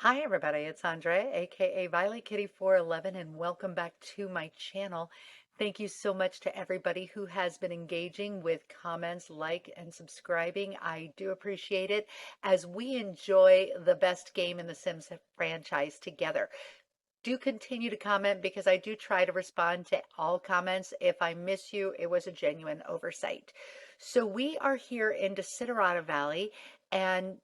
Hi everybody, it's Andre, aka Violet Kitty 411, and welcome back to my channel. Thank you so much to everybody who has been engaging with comments, like, and subscribing. I do appreciate it as we enjoy the best game in the Sims franchise together. Do continue to comment because I do try to respond to all comments. If I miss you, it was a genuine oversight. So we are here in Desiderata Valley, and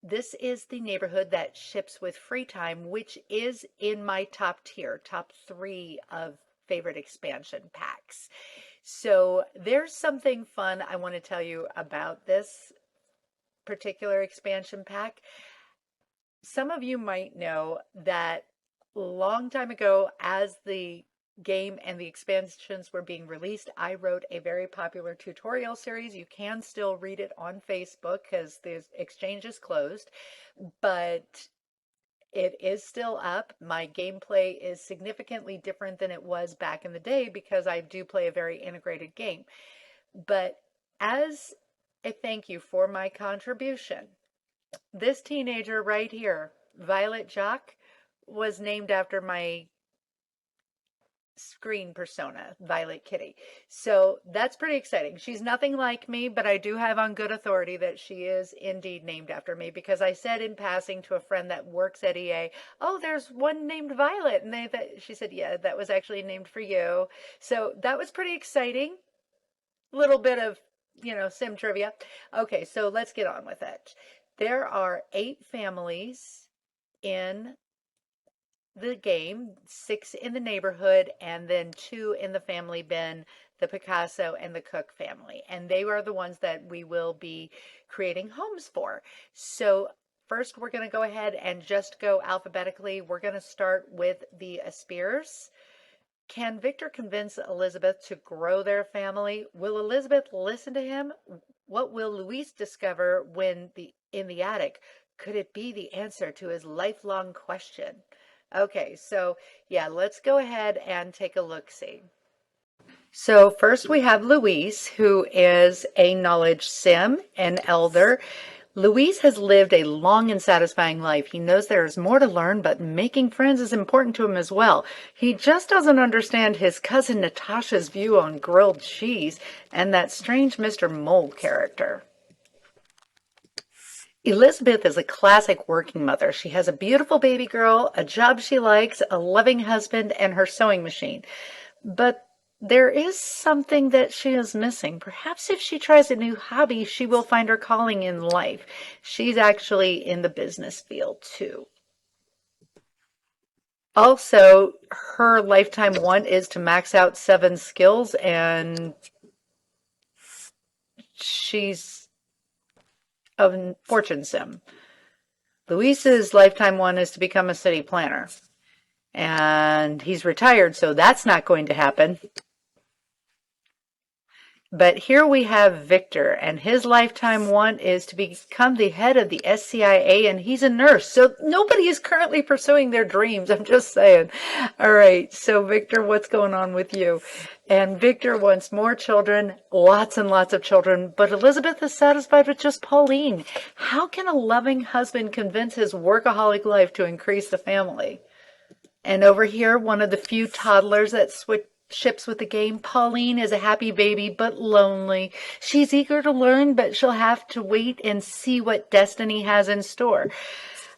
this is the neighborhood that ships with free time, which is in my top tier, top 3 of favorite expansion packs. So there's something fun I want to tell you about this particular expansion pack. Some of you might know that a long time ago, as the game and the expansions were being released, I wrote a very popular tutorial series. You can still read it on Facebook because the exchange is closed, but it is still up. My gameplay is significantly different than it was back in the day because I do play a very integrated game. But as a thank you for my contribution, this teenager right here, Violet Jock, was named after my screen persona, Violet Kitty. So that's pretty exciting. She's nothing like me, but I do have on good authority that she is indeed named after me because I said in passing to a friend that works at EA, "Oh, there's one named Violet." And she said, "Yeah, that was actually named for you." So that was pretty exciting. Little bit of, sim trivia. Okay, so let's get on with it. There are 8 families in the game, 6 in the neighborhood, and then 2 in the family bin, the Picasso and the Cook family. And they are the ones that we will be creating homes for. So first we're going to go ahead and just go alphabetically. We're going to start with the Aspirs. Can Victor convince Elizabeth to grow their family? Will Elizabeth listen to him? What will Luis discover in the attic? Could it be the answer to his lifelong question? Okay, so yeah, let's go ahead and take a look-see. So first we have Luis, who is a knowledge sim, an elder. Luis has lived a long and satisfying life. He knows there is more to learn, but making friends is important to him as well. He just doesn't understand his cousin Natasha's view on grilled cheese and that strange Mr. Mole character. Elizabeth is a classic working mother. She has a beautiful baby girl, a job she likes, a loving husband, and her sewing machine. But there is something that she is missing. Perhaps if she tries a new hobby, she will find her calling in life. She's actually in the business field too. Also, her lifetime want is to max out 7 skills, and she's a fortune sim. Luis's lifetime one is to become a city planner. And he's retired, so that's not going to happen. But here we have Victor, and his lifetime one is to become the head of the SCIA, and he's a nurse. So nobody is currently pursuing their dreams. I'm just saying. All right, so Victor, what's going on with you? And Victor wants more children, lots and lots of children, but Elizabeth is satisfied with just Pauline. How can a loving husband convince his workaholic life to increase the family? And over here, one of the few toddlers that ships with the game, Pauline is a happy baby, but lonely. She's eager to learn, but she'll have to wait and see what destiny has in store.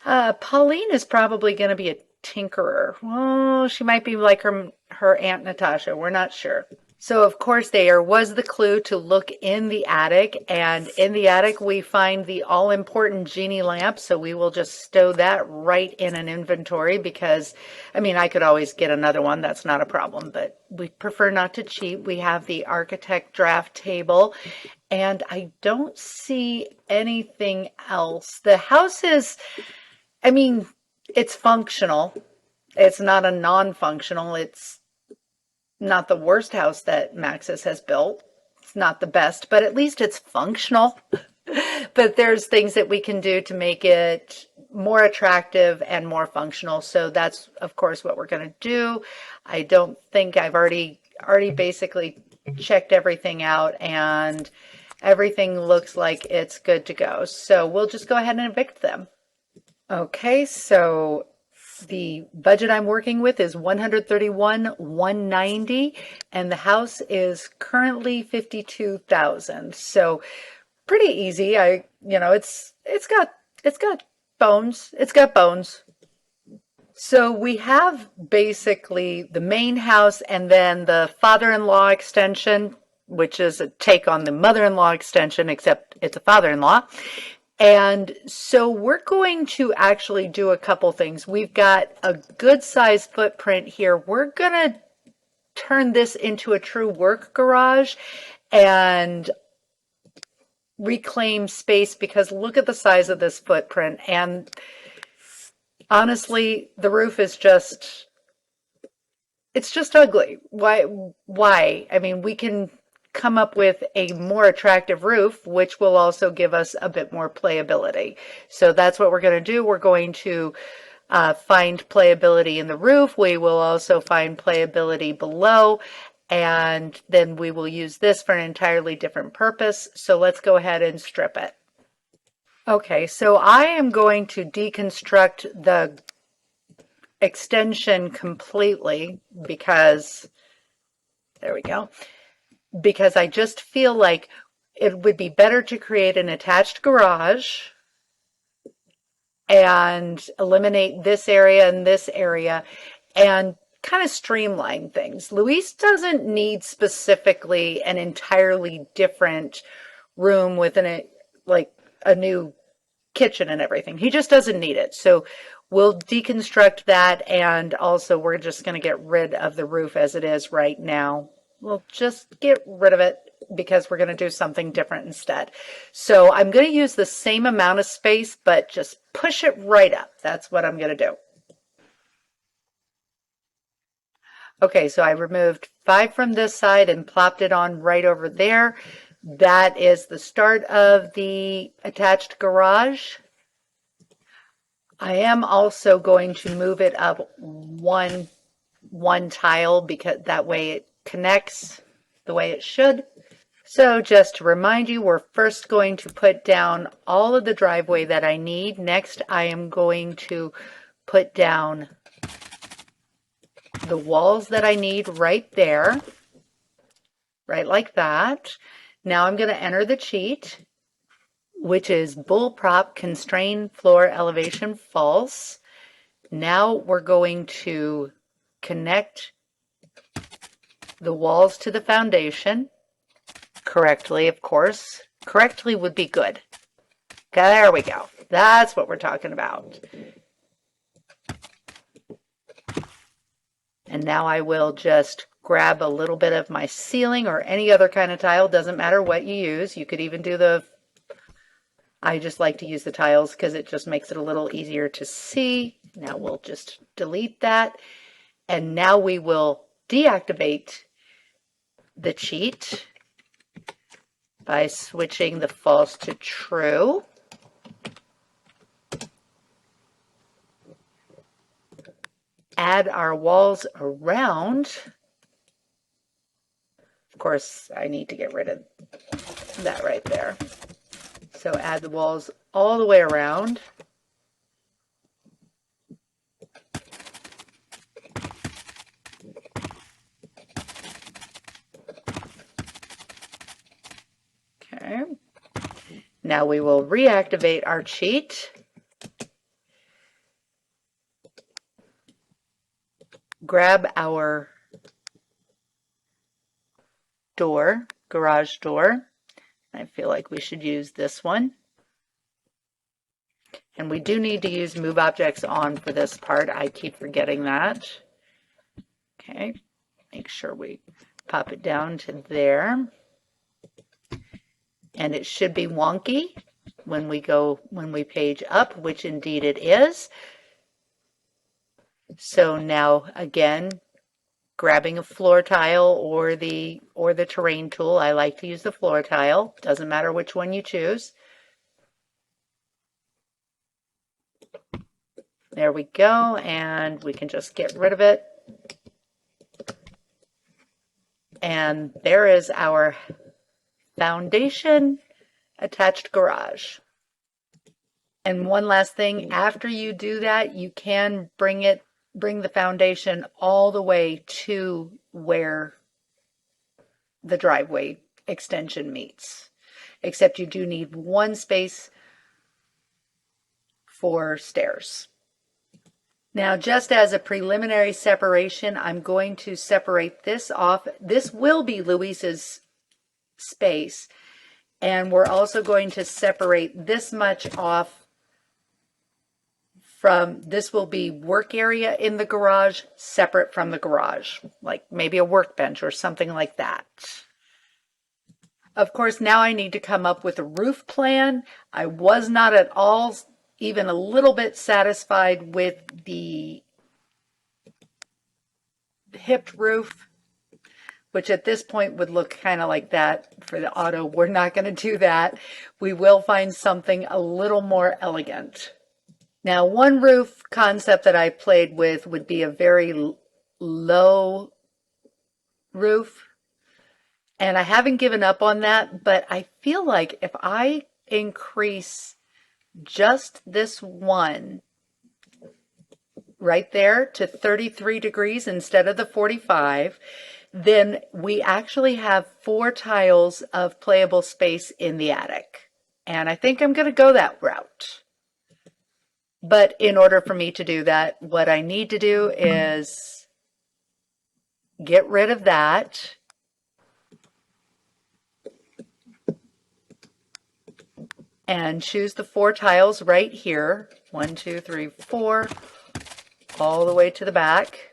Pauline is probably going to be a tinkerer. Oh, she might be like her Aunt Natasha. We're not sure. So, of course, there was the clue to look in the attic, and in the attic we find the all-important genie lamp, so we will just stow that right in an inventory because, I mean, I could always get another one. That's not a problem, but we prefer not to cheat. We have the architect draft table, and I don't see anything else. The house is, I mean, it's functional. It's not a non-functional. It's not the worst house that Maxis has built. It's not the best, but at least it's functional. But there's things that we can do to make it more attractive and more functional. So that's, of course, what we're going to do. I don't think I've already basically checked everything out, and everything looks like it's good to go. So we'll just go ahead and evict them. Okay, so the budget I'm working with is 131,190, and the house is currently 52,000. So pretty easy. It's got bones. It's got bones. So we have basically the main house and then the father-in-law extension, which is a take on the mother-in-law extension, except it's a father-in-law. And so we're going to actually do a couple things. We've got a good sized footprint here. We're going to turn this into a true work garage and reclaim space, because look at the size of this footprint. And honestly, the roof is just, it's just ugly. Why? I mean, we can come up with a more attractive roof, which will also give us a bit more playability. So that's what we're going to do. We're going to find playability in the roof. We will also find playability below, and then we will use this for an entirely different purpose. So let's go ahead and strip it. Okay, so I am going to deconstruct the extension completely because, there we go, because I just feel like it would be better to create an attached garage and eliminate this area and this area and kind of streamline things. Luis doesn't need specifically an entirely different room with like a new kitchen and everything. He just doesn't need it. So we'll deconstruct that, and also we're just going to get rid of the roof as it is right now. We'll just get rid of it because we're going to do something different instead. So I'm going to use the same amount of space, but just push it right up. That's what I'm going to do. Okay, so I removed 5 from this side and plopped it on right over there. That is the start of the attached garage. I am also going to move it up one tile because that way it connects the way it should. So just to remind you, we're first going to put down all of the driveway that I need. Next, I am going to put down the walls that I need right there, right like that. Now I'm going to enter the cheat, which is boolprop constrain floor elevation false. Now we're going to connect the walls to the foundation correctly, of course. Correctly would be good. There we go. That's what we're talking about. And now I will just grab a little bit of my ceiling or any other kind of tile. Doesn't matter what you use. You could even do I just like to use the tiles because it just makes it a little easier to see. Now we'll just delete that. And now we will deactivate the cheat by switching the false to true. Add our walls around. Of course, I need to get rid of that right there. So add the walls all the way around. Okay. Now we will reactivate our cheat. Grab our door, garage door. I feel like we should use this one. And we do need to use move objects on for this part. I keep forgetting that. Okay, make sure we pop it down to there. And it should be wonky when we page up, which indeed it is. So now again, grabbing a floor tile or the terrain tool. I like to use the floor tile. Doesn't matter which one you choose. There we go, and we can just get rid of it. And there is our foundation attached garage. And one last thing, after you do that, you can bring the foundation all the way to where the driveway extension meets. Except you do need one space for stairs. Now, just as a preliminary separation, I'm going to separate this off. This will be Luisa's space. And we're also going to separate this much off from, this will be work area in the garage, separate from the garage, like maybe a workbench or something like that. Of course, now I need to come up with a roof plan. I was not at all even a little bit satisfied with the hipped roof, which at this point would look kind of like that for the auto. We're not going to do that. We will find something a little more elegant. Now, one roof concept that I played with would be a very low roof. And I haven't given up on that, but I feel like if I increase just this one right there to 33 degrees instead of the 45, then we actually have 4 tiles of playable space in the attic. And I think I'm going to go that route. But in order for me to do that, what I need to do is get rid of that. And choose the 4 tiles right here. 1, 2, 3, 4, all the way to the back.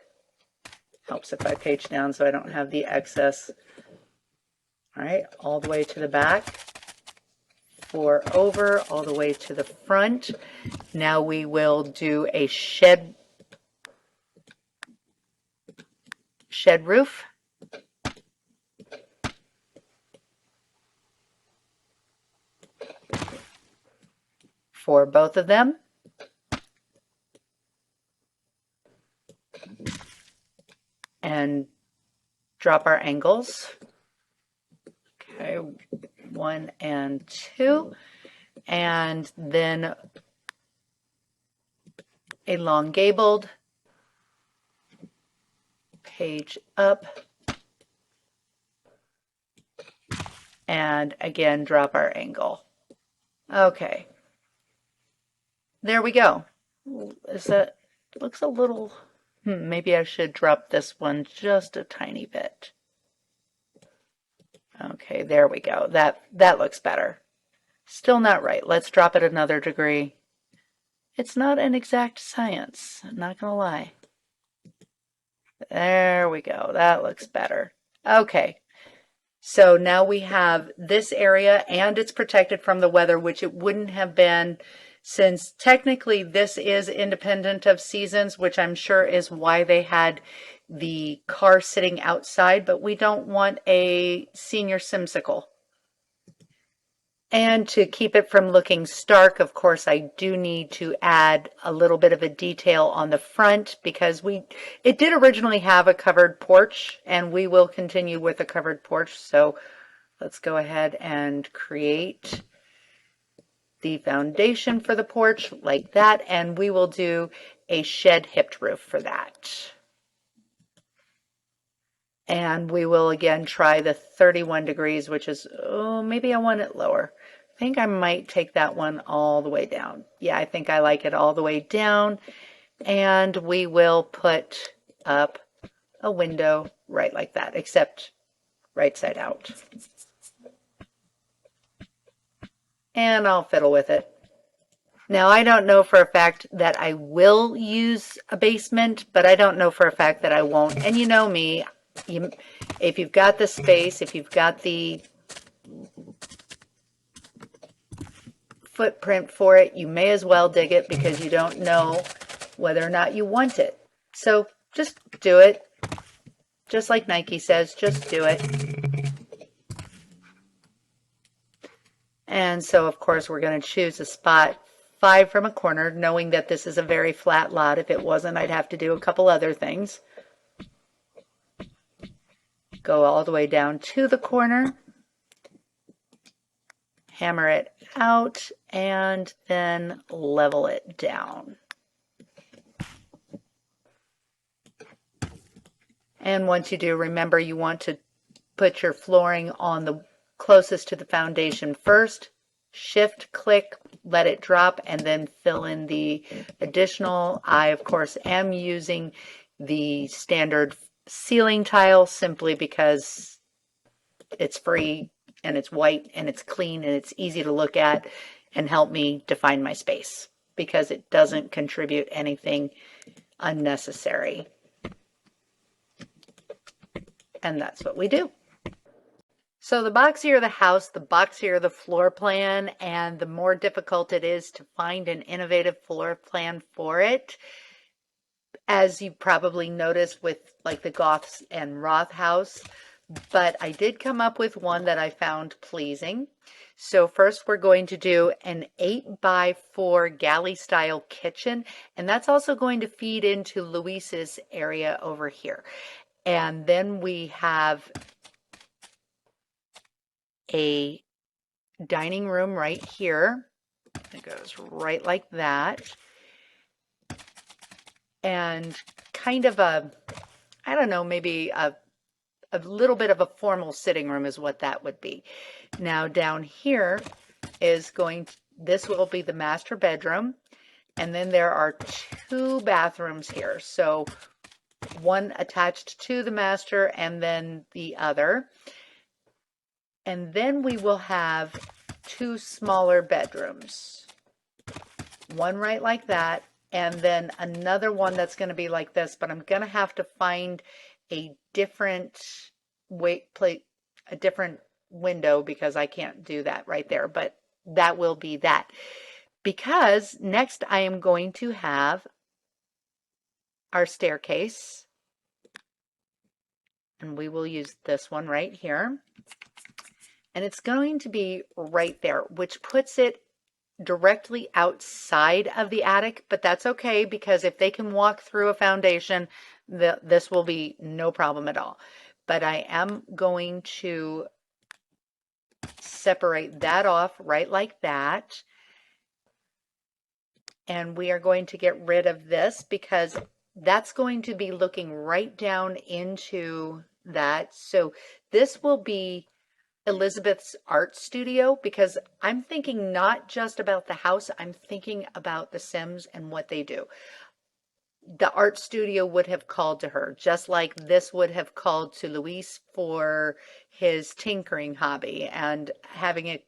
Helps if I page down so I don't have the excess. All right, all the way to the back. 4 over, all the way to the front. Now we will do a shed roof. For both of them. And drop our angles. Okay, 1 and 2. And then a long gabled, page up, and again drop our angle. Okay. There we go. Is that, looks a little, maybe I should drop this one just a tiny bit. Okay, there we go. That looks better. Still not right. Let's drop it another degree. It's not an exact science, I'm not gonna lie. There we go. That looks better. Okay. So now we have this area and it's protected from the weather, which it wouldn't have been since technically this is independent of seasons, which I'm sure is why they had the car sitting outside, but we don't want a senior simsicle. And to keep it from looking stark, of course, I do need to add a little bit of a detail on the front because it did originally have a covered porch and we will continue with a covered porch. So let's go ahead and create the foundation for the porch like that, and we will do a shed hipped roof for that. And we will again try the 31 degrees, which is, oh, maybe I want it lower. I think I might take that one all the way down. Yeah, I think I like it all the way down. And we will put up a window right like that, except right side out. And I'll fiddle with it. Now, I don't know for a fact that I will use a basement, but I don't know for a fact that I won't. And you know me, if you've got the space, if you've got the footprint for it, you may as well dig it because you don't know whether or not you want it. So just do it. Just like Nike says, just do it. And so, of course, we're going to choose a spot 5 from a corner, knowing that this is a very flat lot. If it wasn't, I'd have to do a couple other things. Go all the way down to the corner. hammer it out, and then level it down. And once you do, remember you want to put your flooring on the closest to the foundation first, shift click, let it drop, and then fill in the additional. I, of course, am using the standard ceiling tile simply because it's free and it's white and it's clean and it's easy to look at and help me define my space because it doesn't contribute anything unnecessary. And that's what we do. So the boxier the house, the boxier the floor plan, and the more difficult it is to find an innovative floor plan for it. As you probably noticed with like the Goths and Roth house, but I did come up with one that I found pleasing. So first we're going to do an 8x4 galley style kitchen, and that's also going to feed into Luis's area over here. And then we have a dining room right here. It goes right like that. And kind of a, I don't know, maybe a little bit of a formal sitting room is what that would be. Now down here is this will be the master bedroom. And then there are 2 bathrooms here. So one attached to the master and then the other. And then we will have 2 smaller bedrooms. One right like that, and then another one that's going to be like this, but I'm going to have to find a different a different window because I can't do that right there, but that will be that. Because next I am going to have our staircase, and we will use this one right here. And it's going to be right there, which puts it directly outside of the attic, but that's okay because if they can walk through a foundation, this will be no problem at all. But I am going to separate that off right like that. And we are going to get rid of this because that's going to be looking right down into that. So this will be Elizabeth's art studio because I'm thinking not just about the house, I'm thinking about the Sims and what they do. The art studio would have called to her, just like this would have called to Luis for his tinkering hobby and having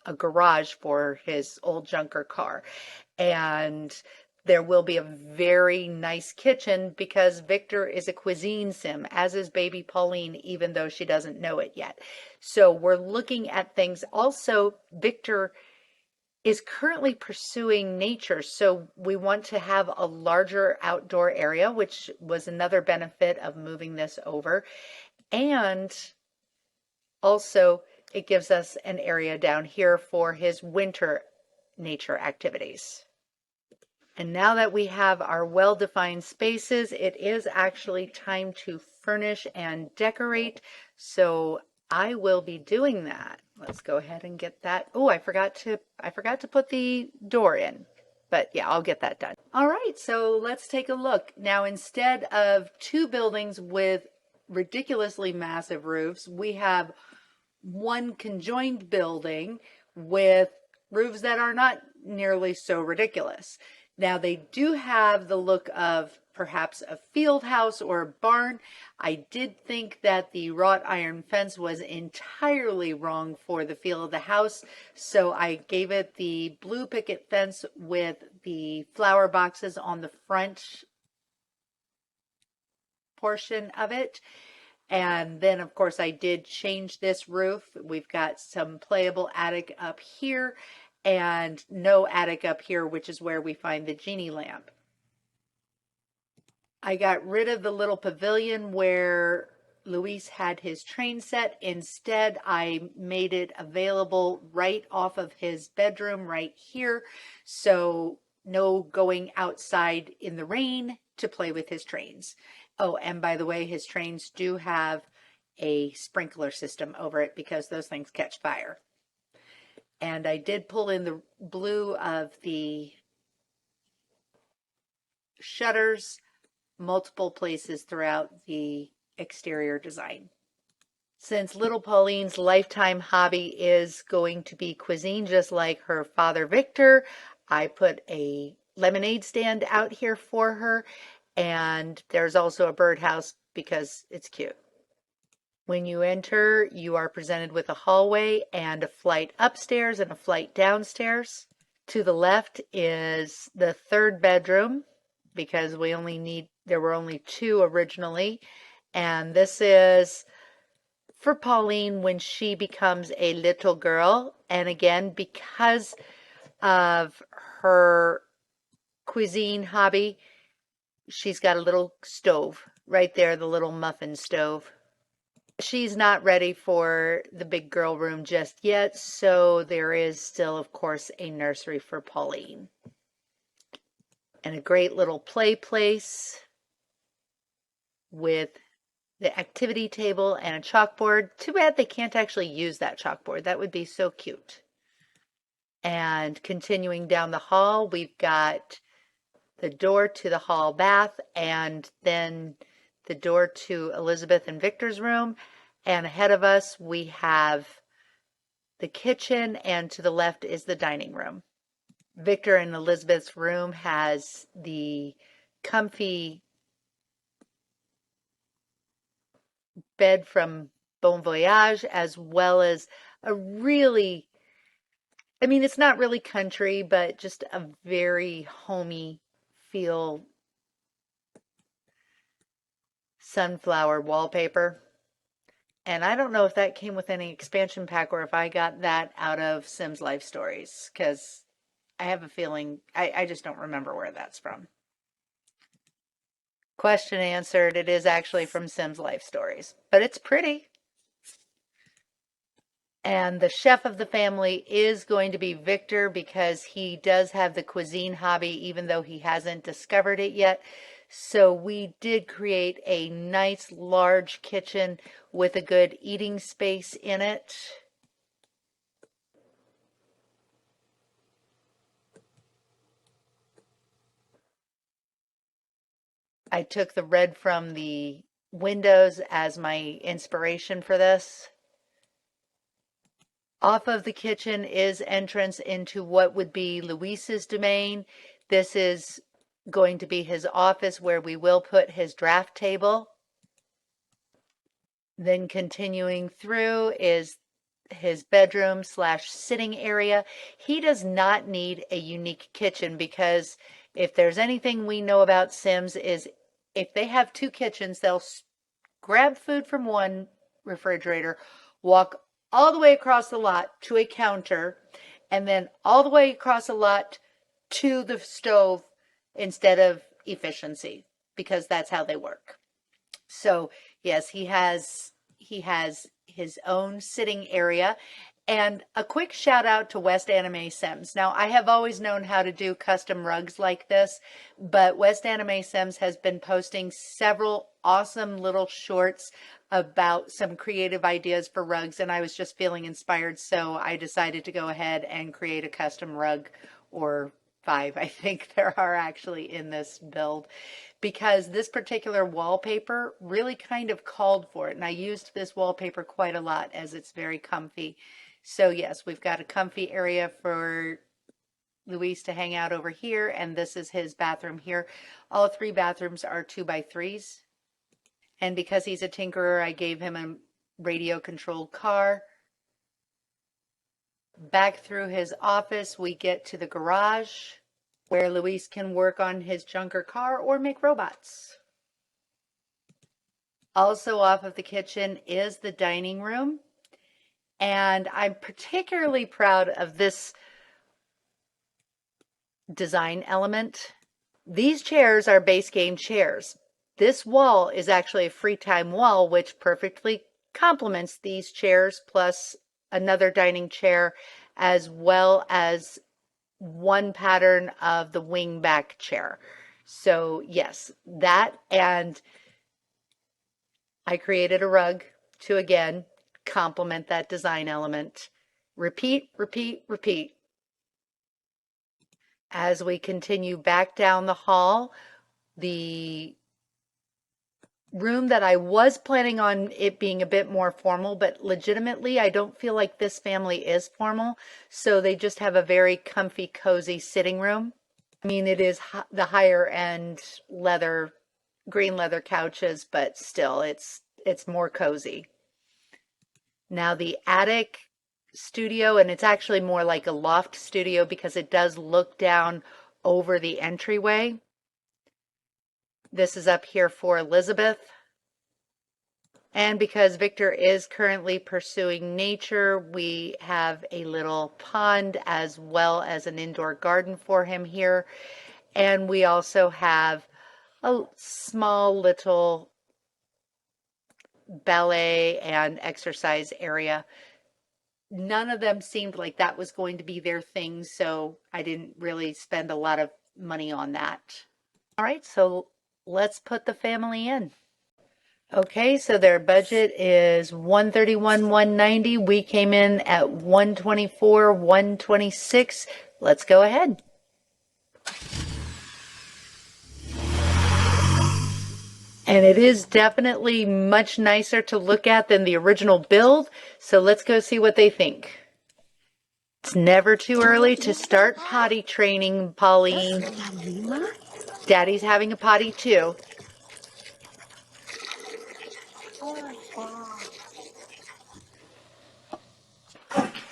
a garage for his old junker car. And there will be a very nice kitchen because Victor is a cuisine sim, as is baby Pauline, even though she doesn't know it yet. So we're looking at things. Also, Victor is currently pursuing nature, so we want to have a larger outdoor area, which was another benefit of moving this over. And also, it gives us an area down here for his winter nature activities. And now that we have our well-defined spaces, it is actually time to furnish and decorate. So I will be doing that. Let's go ahead and get that. Oh, I forgot to put the door in. But yeah, I'll get that done. All right, so let's take a look. Now, instead of 2 buildings with ridiculously massive roofs, we have one conjoined building with roofs that are not nearly so ridiculous. Now they do have the look of perhaps a field house or a barn. I did think that the wrought iron fence was entirely wrong for the feel of the house, so I gave it the blue picket fence with the flower boxes on the front portion of it. And then, of course, I did change this roof. We've got some playable attic up here and no attic up here, which is where we find the genie lamp. I got rid of the little pavilion where Luis had his train set. Instead, I made it available right off of his bedroom right here. So no going outside in the rain to play with his trains. Oh, and by the way, his trains do have a sprinkler system over it because those things catch fire. And I did pull in the blue of the shutters multiple places throughout the exterior design. Since little Pauline's lifetime hobby is going to be cuisine, just like her father Victor, I put a lemonade stand out here for her, and there's also a birdhouse because it's cute. When you enter, you are presented with a hallway and a flight upstairs and a flight downstairs. To the left is the third bedroom because there were only two originally. And this is for Pauline when she becomes a little girl. And again, because of her cuisine hobby, she's got a little stove right there, the little muffin stove. She's not ready for the big girl room just yet, so there is still, of course, a nursery for Pauline. And a great little play place with the activity table and a chalkboard. Too bad they can't actually use that chalkboard. That would be so cute. And continuing down the hall, we've got the door to the hall bath and then the door to Elizabeth and Victor's room. And ahead of us, we have the kitchen, and to the left is the dining room. Victor and Elizabeth's room has the comfy bed from Bon Voyage, as well as a really, I mean, it's not really country, but just a very homey feel sunflower wallpaper. And I don't know if that came with any expansion pack or if I got that out of Sims Life Stories, because I have a feeling, I just don't remember where that's from. Question answered. It is actually from Sims Life Stories, but it's pretty. And the chef of the family is going to be Victor because he does have the cuisine hobby, even though he hasn't discovered it yet. So we did create a nice large kitchen with a good eating space in it. I took the red from the windows as my inspiration for this. Off of the kitchen is entrance into what would be Luis's domain. This is going to be his office where we will put his draft table. Then continuing through is his bedroom slash sitting area. He does not need a unique kitchen because if there's anything we know about Sims is if they have two kitchens, they'll grab food from one refrigerator, walk all the way across the lot to a counter, and then all the way across the lot to the stove instead of efficiency, because that's how they work. So yes, he has his own sitting area. And a quick shout out to West Anime Sims. Now, I have always known how to do custom rugs like this, but West Anime Sims has been posting several awesome little shorts about some creative ideas for rugs, and I was just feeling inspired, so I decided to go ahead and create a custom rug, or 5, I think there are actually in this build, because this particular wallpaper really kind of called for it, and I used this wallpaper quite a lot as it's very comfy. So yes, we've got a comfy area for Luis to hang out over here, and this is his bathroom here. All 3 bathrooms are 2x3s. And because he's a tinkerer, I gave him a radio-controlled car. Back through his office, we get to the garage, where Luis can work on his junker car or make robots. Also off of the kitchen is the dining room. And I'm particularly proud of this design element. These chairs are base game chairs. This wall is actually a free time wall, which perfectly complements these chairs, plus another dining chair, as well as one pattern of the wing back chair. So yes, that, and I created a rug to again complement that design element. Repeat, repeat, repeat. As we continue back down the hall, the room that I was planning on it being a bit more formal, but legitimately I don't feel like this family is formal, so they just have a very comfy, cozy sitting room. I mean, it is the higher end leather, green leather couches, but still it's more cozy. Now the attic studio, and it's actually more like a loft studio because it does look down over the entryway. This is up here for Elizabeth. And because Victor is currently pursuing nature, we have a little pond as well as an indoor garden for him here. And we also have a small little ballet and exercise area. None of them seemed like that was going to be their thing, so I didn't really spend a lot of money on that. All right, so let's put the family in. Okay, so their budget is $131,190. We came in at $124,126. Let's go ahead. And it is definitely much nicer to look at than the original build. So let's go see what they think. It's never too early to start potty training, Pauline. Daddy's having a potty too.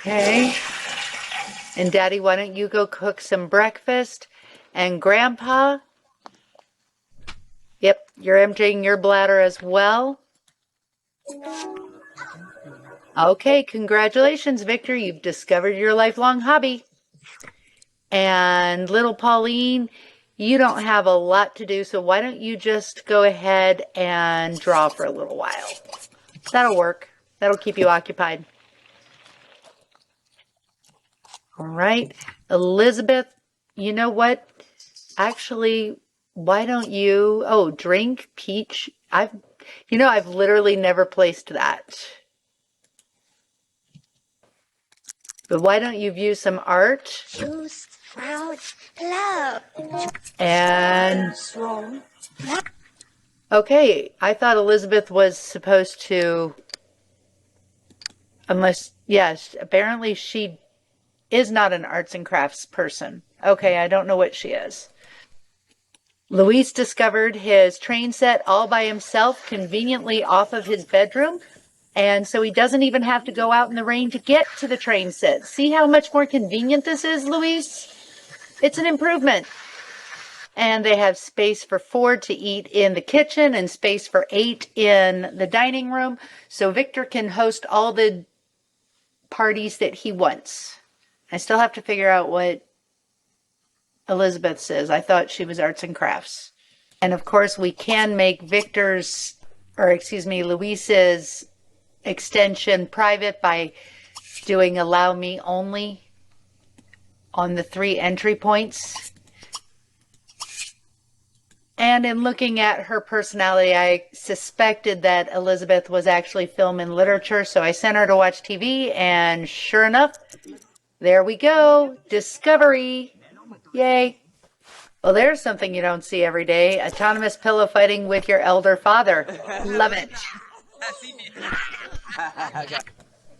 Okay. And Daddy, why don't you go cook some breakfast? And Grandpa, yep, you're emptying your bladder as well. Okay, congratulations, Victor. You've discovered your lifelong hobby. And little Pauline, you don't have a lot to do, so why don't you just go ahead and draw for a little while? That'll work. That'll keep you occupied. All right. Elizabeth, you know what? Actually, why don't you, drink peach. I've literally never placed that. But why don't you view some art? Juice, fruit, love. And okay, I thought Elizabeth was supposed to, yes, apparently she is not an arts and crafts person. Okay, I don't know what she is. Luis discovered his train set all by himself, conveniently off of his bedroom. And so he doesn't even have to go out in the rain to get to the train set. See how much more convenient this is, Luis? It's an improvement. And they have space for 4 to eat in the kitchen and space for 8 in the dining room. So Victor can host all the parties that he wants. I still have to figure out what Elizabeth says. I thought she was arts and crafts. And of course, we can make Luis's extension private by doing allow me only on the 3 entry points. And in looking at her personality, I suspected that Elizabeth was actually film and literature, so I sent her to watch TV, and sure enough, there we go. Discovery. Yay. Well, there's something you don't see every day. Autonomous pillow fighting with your elder father. Love it.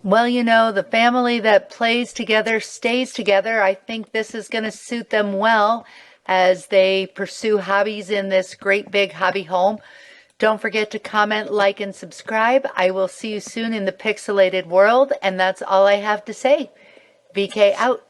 Well, the family that plays together stays together. I think this is going to suit them well as they pursue hobbies in this great big hobby home. Don't forget to comment, like, and subscribe. I will see you soon in the pixelated world, and that's all I have to say. VK out.